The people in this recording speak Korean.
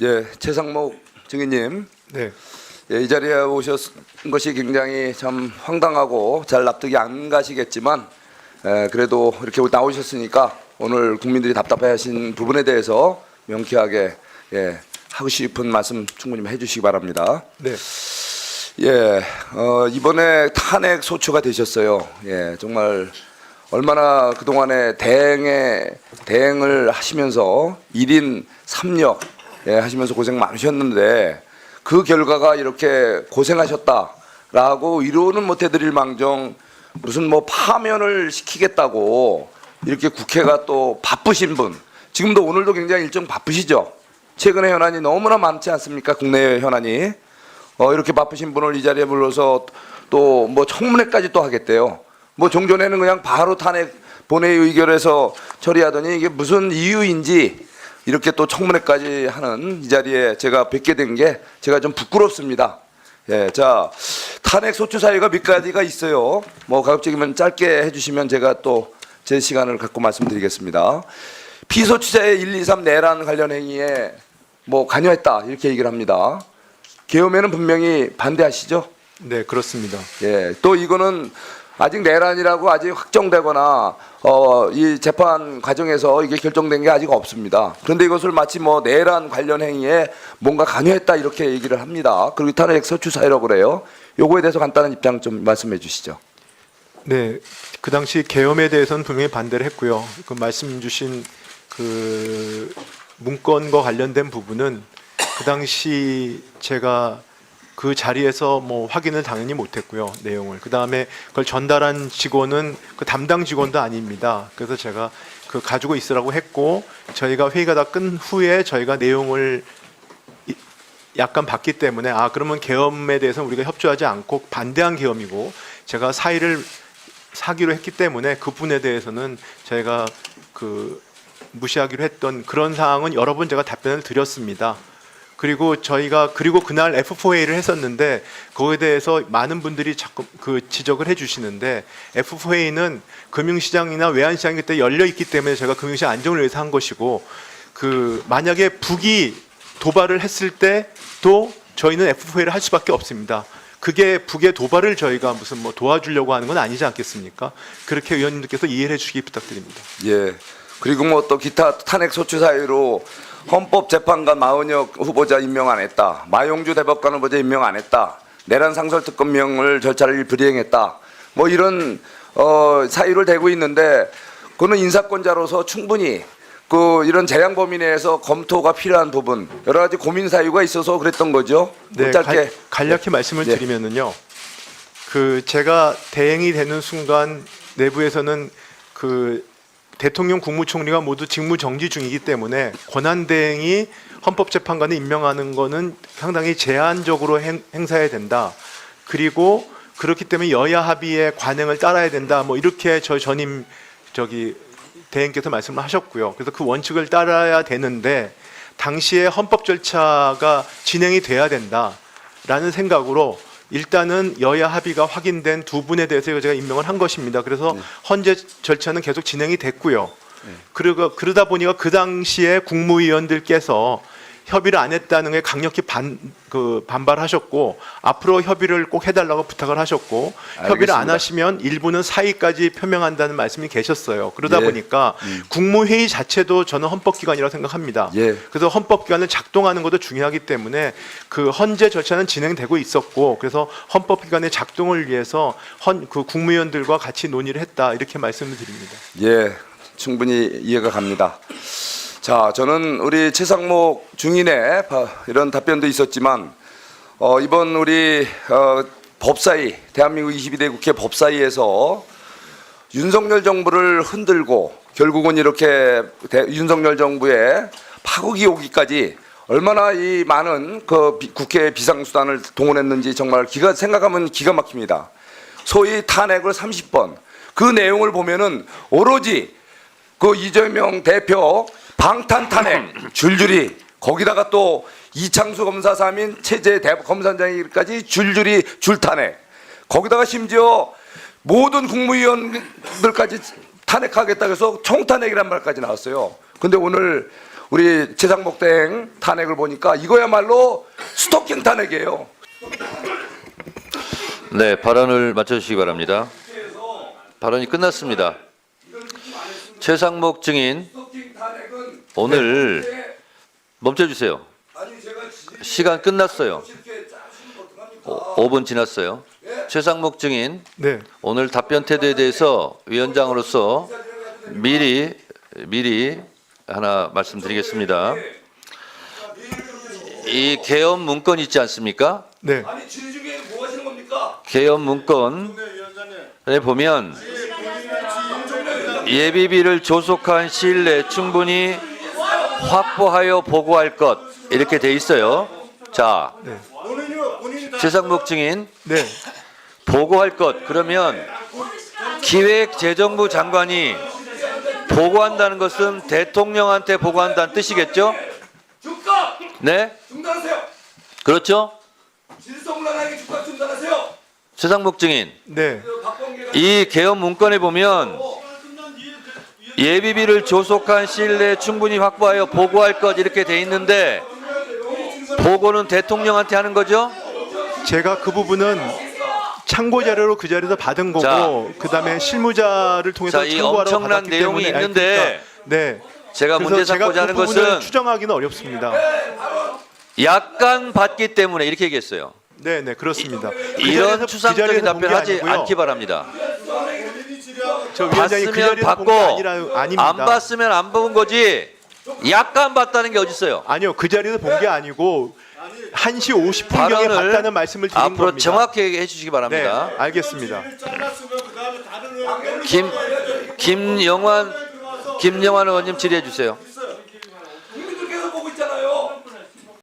예, 최상목 증인님, 네, 예, 이 자리에 오셨은 것이 굉장히 참 황당하고 잘 납득이 안 가시겠지만, 그래도 이렇게 나오셨으니까 오늘 국민들이 답답해하신 부분에 대해서 명쾌하게 하고 싶은 말씀 충분히 해주시기 바랍니다. 네, 예, 이번에 탄핵 소추가 되셨어요. 예, 정말 얼마나 그동안에 대행을 하시면서 1인 3역 하시면서 고생 많으셨는데 그 결과가 이렇게 고생하셨다라고 위로는 못 해드릴 망정 무슨 뭐 파면을 시키겠다고 이렇게 국회가 또 바쁘신 분, 지금도 오늘도 굉장히 일정 바쁘시죠? 최근에 현안이 너무나 많지 않습니까? 국내 현안이. 이렇게 바쁘신 분을 이 자리에 불러서 또 뭐 청문회까지 또 하겠대요. 뭐 종전에는 그냥 바로 탄핵 본회의 의결해서 처리하더니 이게 무슨 이유인지 이렇게 또 청문회까지 하는 이 자리에 제가 뵙게 된 게 제가 좀 부끄럽습니다. 예, 자, 탄핵 소추 사유가 몇 가지가 있어요. 뭐 가급적이면 짧게 해주시면 제가 또 제 시간을 갖고 말씀드리겠습니다. 피소추자의 1, 2, 3 내란 관련 행위에 뭐 관여했다 이렇게 얘기를 합니다. 계엄에는 분명히 반대하시죠? 네, 그렇습니다. 예, 또 이거는 아직 내란이라고 아직 확정되거나 이 재판 과정에서 이게 결정된 게 아직 없습니다. 그런데 이것을 마치 뭐 내란 관련 행위에 뭔가 관여했다 이렇게 얘기를 합니다. 그리고 탄핵 소추 사유라고 그래요. 요거에 대해서 간단한 입장 좀 말씀해 주시죠. 네, 그 당시 계엄에 대해서는 분명히 반대를 했고요. 그 말씀 주신 그 문건과 관련된 부분은 그 당시 제가 그 자리에서 뭐 확인을 당연히 못했고요, 내용을. 그 다음에 그걸 전달한 직원은 그 담당 직원도 아닙니다. 그래서 제가 그 가지고 있으라고 했고, 저희가 회의가 다 끝 후에 저희가 내용을 약간 봤기 때문에 그러면 계엄에 대해서 우리가 협조하지 않고 반대한 계엄이고, 제가 사의를 사기로 했기 때문에 그 부분에 대해서는 저희가 그 무시하기로 했던 그런 사항은 여러 번 제가 답변을 드렸습니다. 그리고 저희가 그날 F4A를 했었는데 거기에 대해서 많은 분들이 자꾸 그 지적을 해주시는데, F4A는 금융시장이나 외환시장이 그때 열려 있기 때문에 제가 금융시장 안정을 위해서 한 것이고, 그 만약에 북이 도발을 했을 때도 저희는 F4A를 할 수밖에 없습니다. 그게 북의 도발을 저희가 무슨 뭐 도와주려고 하는 건 아니지 않겠습니까? 그렇게 의원님들께서 이해를 해주시기 부탁드립니다. 예. 그리고 뭐 또 기타 탄핵 소추 사유로 헌법재판관 마은혁 후보자 임명 안 했다. 마용주 대법관 후보자 임명 안 했다. 내란 상설특검명을 절차를 불이행했다. 뭐 이런 사유를 대고 있는데, 그거는 인사권자로서 충분히 그 이런 재량 범위 내에서 검토가 필요한 부분, 여러 가지 고민 사유가 있어서 그랬던 거죠. 네, 짧게 간략히 말씀을 드리면은요, 그 제가 대행이 되는 순간 내부에서는 그 대통령 국무총리가 모두 직무 정지 중이기 때문에 권한대행이 헌법재판관을 임명하는 것은 상당히 제한적으로 행사해야 된다. 그리고 그렇기 때문에 여야 합의의 관행을 따라야 된다. 뭐 이렇게 전임 대행께서 말씀을 하셨고요. 그래서 그 원칙을 따라야 되는데 당시에 헌법 절차가 진행이 돼야 된다라는 생각으로 일단은 여야 합의가 확인된 두 분에 대해서 제가 임명을 한 것입니다. 그래서 헌재 절차는 계속 진행이 됐고요. 그러다 보니까 그 당시에 국무위원들께서 협의를 안 했다는 게 강력히 반발하셨고, 앞으로 협의를 꼭 해달라고 부탁을 하셨고, 알겠습니다. 협의를 안 하시면 일부는 사의까지 표명한다는 말씀이 계셨어요. 그러다 보니까 국무회의 자체도 저는 헌법기관이라고 생각합니다. 그래서 헌법기관을 작동하는 것도 중요하기 때문에 그 헌재 절차는 진행되고 있었고, 그래서 헌법기관의 작동을 위해서 그 국무위원들과 같이 논의를 했다, 이렇게 말씀을 드립니다. 예, 충분히 이해가 갑니다. 자, 저는 우리 최상목 중인의 이런 답변도 있었지만 이번 우리 법사위, 대한민국 22대 국회 법사위에서 윤석열 정부를 흔들고 결국은 이렇게 윤석열 정부의 파국이 오기까지 얼마나 이 많은 그 국회 비상수단을 동원했는지 정말 생각하면 기가 막힙니다. 소위 탄핵을 30번, 그 내용을 보면은 오로지 그 이재명 대표 방탄 탄핵 줄줄이, 거기다가 또 이창수 검사 사민 체제 검사장까지 줄줄이 줄탄핵, 거기다가 심지어 모든 국무위원들까지 탄핵하겠다 해서 총탄핵이란 말까지 나왔어요. 근데 오늘 우리 최상목 대행 탄핵을 보니까 이거야말로 스토킹 탄핵이에요. 네, 발언을 마쳐주시기 바랍니다. 발언이 끝났습니다. 최상목 증인 오늘 멈춰주세요. 시간 끝났어요. 5분 지났어요. 최상목 증인 네. 오늘 답변 태도에 대해서 위원장으로서 미리 하나 말씀드리겠습니다. 이 계엄 문건 있지 않습니까? 네. 아니 질의 중에 뭐 하시는 겁니까? 계엄 문건에 보면 예비비를 조속한 시일 내 충분히 확보하여 보고할 것 이렇게 돼 있어요. 자, 최상목 증인 네. 보고할 것 그러면 기획재정부 장관이 보고한다는 것은 대통령한테 보고한다는 뜻이겠죠? 즉각 네? 중단하세요. 그렇죠? 질서문란하게 즉각 중단하세요. 최상목 증인 네. 이 개헌 문건에 보면 예비비를 조속한 시일 내에 충분히 확보하여 보고할 것 이렇게 돼 있는데 보고는 대통령한테 하는 거죠? 제가 그 부분은 참고 자료로 그 자리에서 받은 거고 자. 그다음에 실무자를 통해서 자, 이 참고하러 엄청난 받았기 내용이 때문에 있는데 네. 제가 그래서 문제 제가 삼고자 하는 그 부분을 것은 추정하기는 어렵습니다. 약간 받기 때문에 이렇게 얘기했어요. 네, 네, 그렇습니다. 그 자리에서 이런 그 추상적인 자리에서 본게 답변하지 아니고요. 않기 바랍니다. 저 위원장이 그 봤으면 자리에서 받고 본게 아닙니다. 안 봤으면 안 본 거지 약간 봤다는 게 어딨어요. 아니요, 그 자리에서 본 게 아니고 1시 50분경에 발언을 봤다는 말씀을 드린 앞으로 겁니다. 정확히 해주시기 네, 바랍니다. 알겠습니다. 김영환 의원님 질의해 주세요.